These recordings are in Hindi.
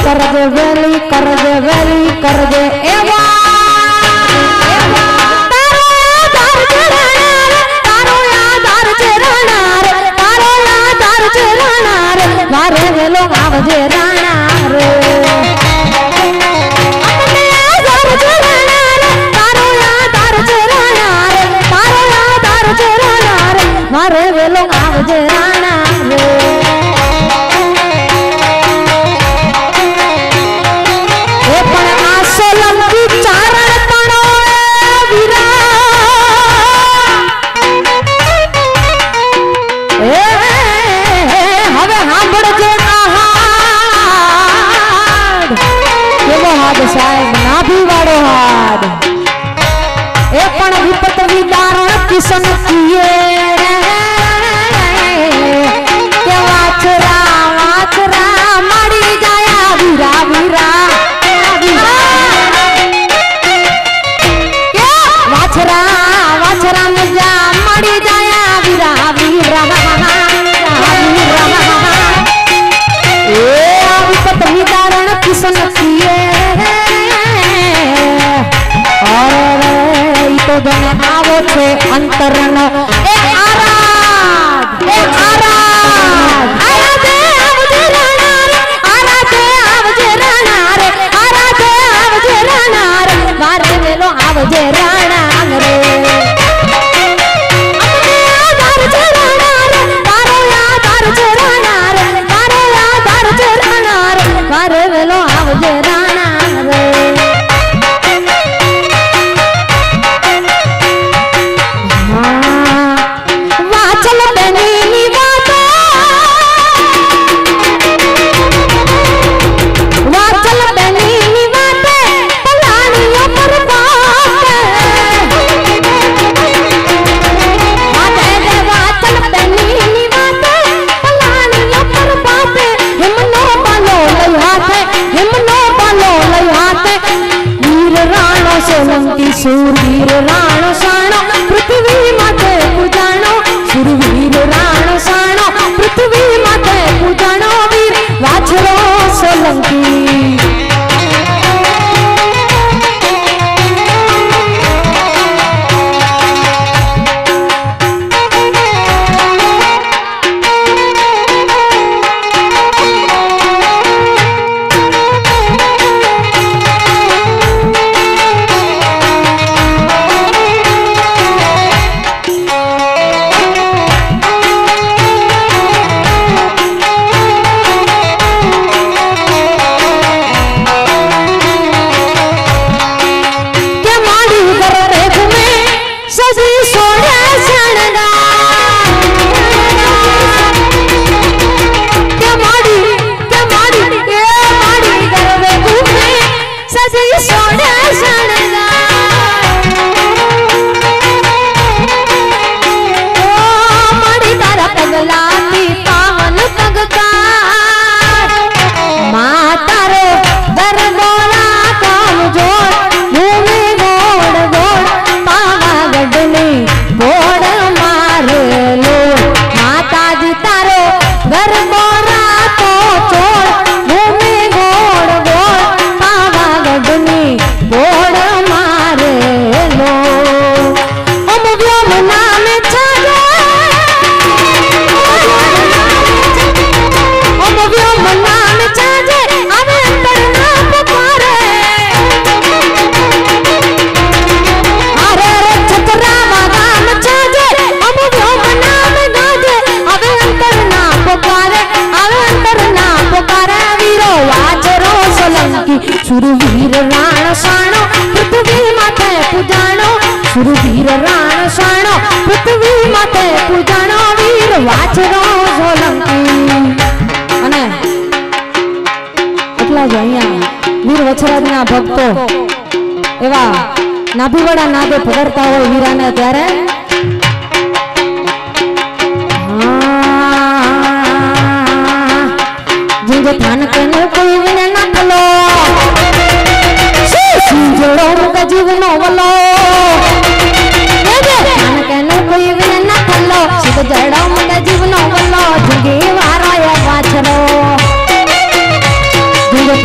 करजे वेली करजे एवा मारे वेलो आवजे राणा रे अपने आधार जे राणा रे तारो आधार जे राणा रे तारो आधार जे राणा रे मारे वेलो आवजे राणा रे ए पण आ सोलंकी चारण तणो वीरा ए હવે સાંભળજે હાડ કેવો હાડ સાહેબ નાભી વાળો હાડ એ પણ વિપત વિદારણ કિશન કીએ કે વાછરા મળી ગયા વીરા વીરા વાછરા મજા મળી ગયા વીરા વીરા किसन किए और तो जन आवो छे अंतरन ए आराध आया दे आवजे राणा रे आरा दे आवजे राणा रे आरा दे आवजे राणा रे मारे वेलो आवजे राणा रे अपने आधार जे राणा रे तारो आधार जे राणा रे तारो आधार जे राणा रे मारे वेलो आवजे राणा रे वाचल बेनी वातो वाचल बेनी वाते पलाणियों पर बाटे वाचल बेनी वाते पलाणियों पर बाटे हिमनो बालो लई हाथे हिमनो बालो लई हाथे वीर राणो सोलंकी शूरवीर राणो साणो पृथ्वी माते पूजाणो शूरवीर राणो साणो पृथ्वी माते पूजाणो वीर वाछड़ो सोलंकी शूरवीर राण साणो पृथ्वी माते पूजाणो शूरवीर राण साणो पृथ्वी माते पूजाणो वीर वाछड़ो सोलंकी अने એટલા જ અહીંયા વીર વછરાજના ભક્તો એવા નાભીવાળા નાદે પગરતા હોય વીરાને ત્યારે जिंगे थान के न कोई विने न खलो जोड़ो मुका जीवनो वलो थान के न कोई विने न खलो सिद जड़ो मुका जीवनो वलो जिंगे वारो या वाछरो जिंगे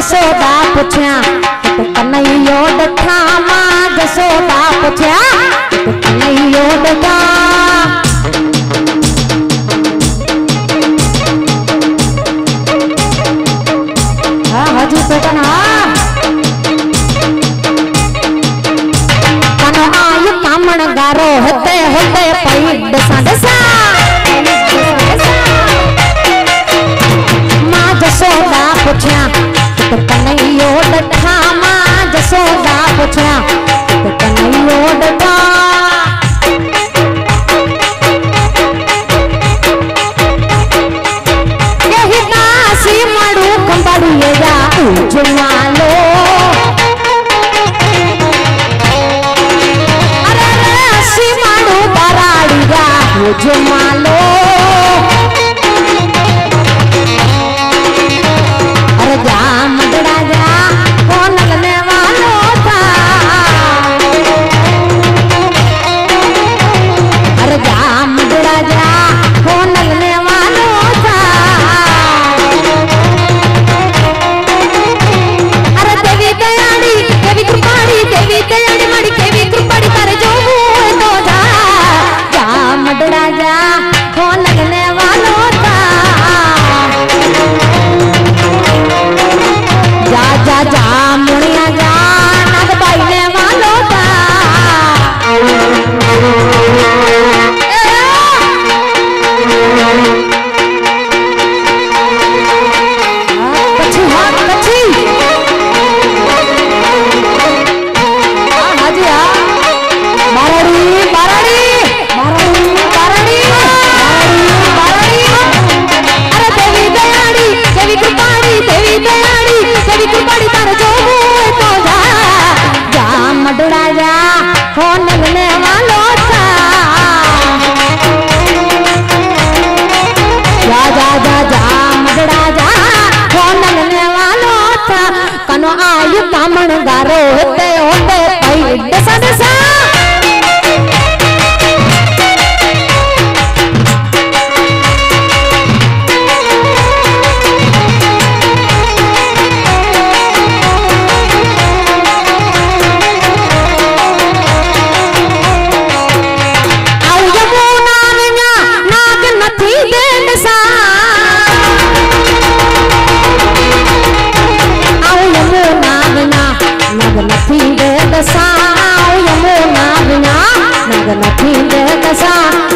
जसोदा पूछ्या तो कन्हैयो डठा मां जसोदा पूछ्या तो कन्हैयो डठा हजू तो कना कनो आयु कामण गारो होते होते पई दसा दसा मां जसोदा पूछ्या तो कन्हैयो डठा मां जसोदा पूछ्या तो कन्हैयो डठा यही दासी मड़ू कंबड़िए जा उजमालो अरे सी मड़ू बराड़ी जा उजमालो अरे जा मगड़ा जा कौन लगने वालो था अरे जा मगड़ा जा कौन लगने वालो था अरे देवी दयाड़ी देवी कृपाड़ी मड़ी देवी कृपाड़ी तारे जो हुए तो जा मगड़ा जा कौन लगने वालो था जा जा मुनिया जा नग पाइने वालो था कच्छी हाँ कच्छी हाँ जी हाँ बाराड़ी बाराड़ी बाराड़ी बाराड़ी बाराड़ी अरे देवी दयाड़ी देवी कृपाड़ी देवी दयाड़ी देवी कृपाड़ी तार जो हुए तो जा मडड़ा जा हो लगने वालो था जा मडड़ा जा हो लगने वालो था कनो आयु कामण गारो होते होते पई दसा दसा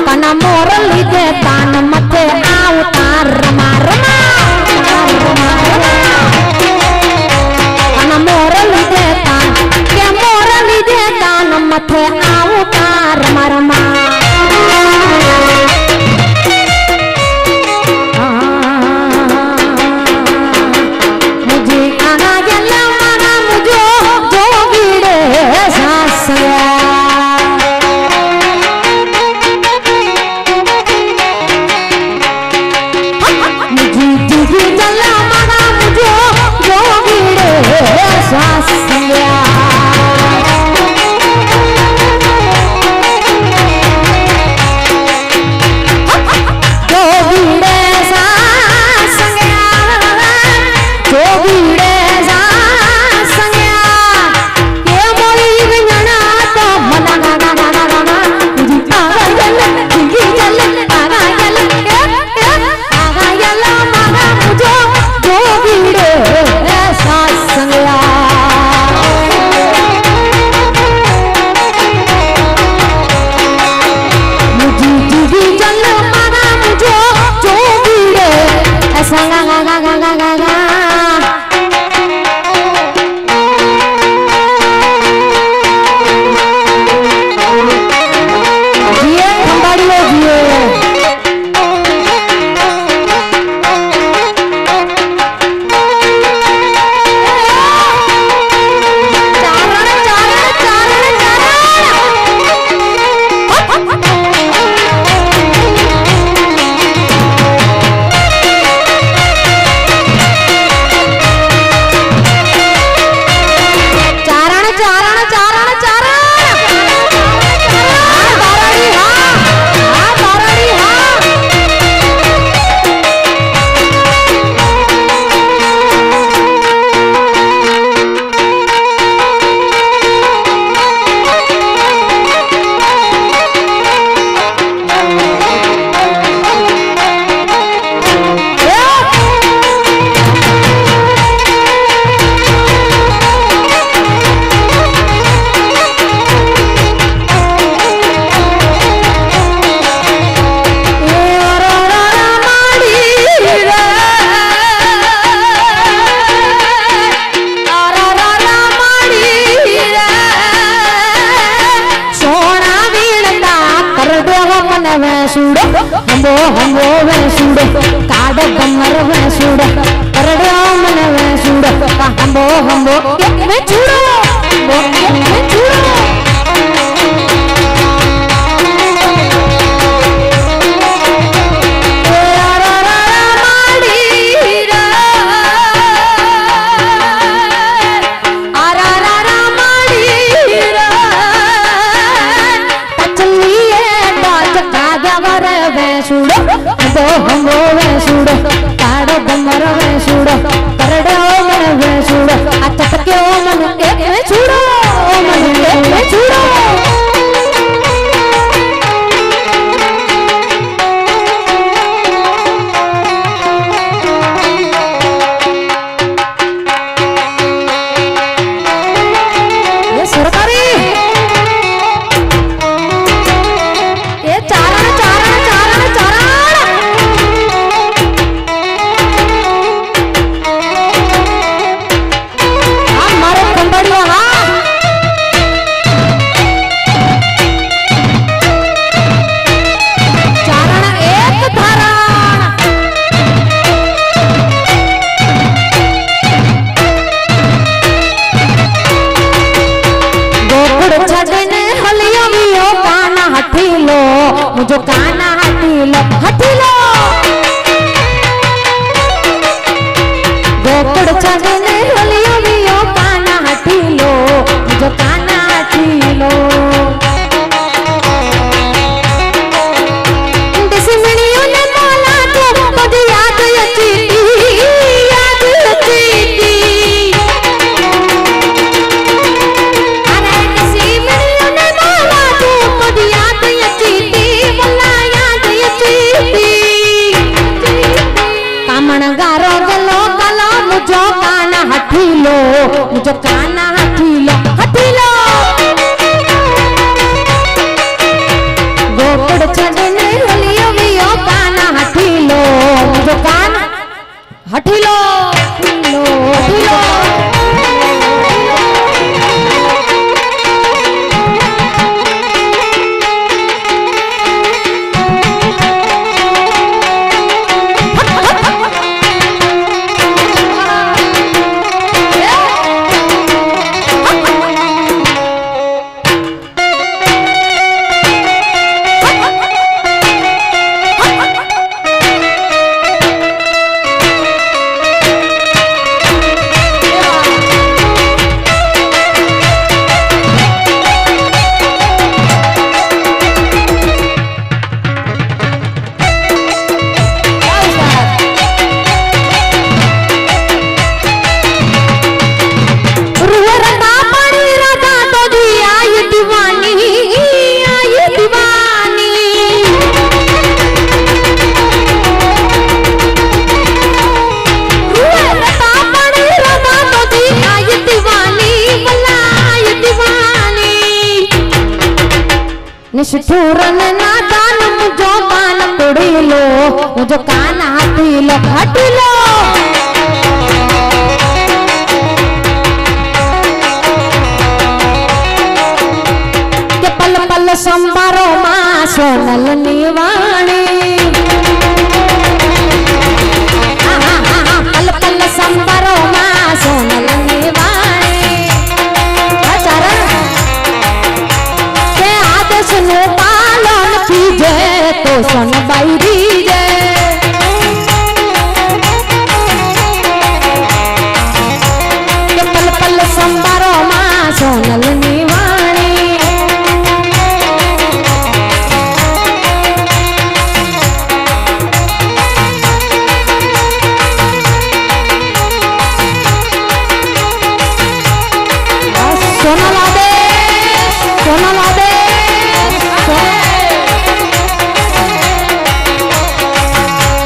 कना मोरली दे तान मथे आवतार रमा रमा कना मोरली दे तान के मोरली दे तान मथे आवतार रमा रमा मुझे आना गया माना मुझे जो गिरे सासया મને વેસુડો હંબો હંબો વેસુડો કાડો ગમર વેસુડો કરડ્યો મને વેસુડો હંબો હંબો વેસુડો વેસુડો હંગો વેસુડો કાડો ગમર વેસુડો કરડો મને વેસુડો આ ચટક્યો મને એક વેસુડો મને એક વેસુડો એ સરકારી એ ચારણ ચારણ ચારણ ચારણ मुझो काना हटीलो हटीलो गोकुड़ छगने होलियो वियो काना हटीलो मुझो काना हटीलो दिसमणियों ने बोला तो मुझे याद अचीती अरे दिसमणियों ने बोला तो मुझे याद कामणगारो गलो गलो मुझो काना हठीलो मुझो काना हठीलो हठीलो गोकुड़ छगने होलियो वियो काना हठीलो मुझो काना हठीलो हठीलो हठीलो निष्ठुरन नादान मुझो कान तोड़ीलो मुझो कान हटीलो हटीलो के पल पल संबारो मां सोनल निवाणी पल पल संबारो मां सोनल निवाणी सुनो पालन कीजे तो सुन बाई दीजे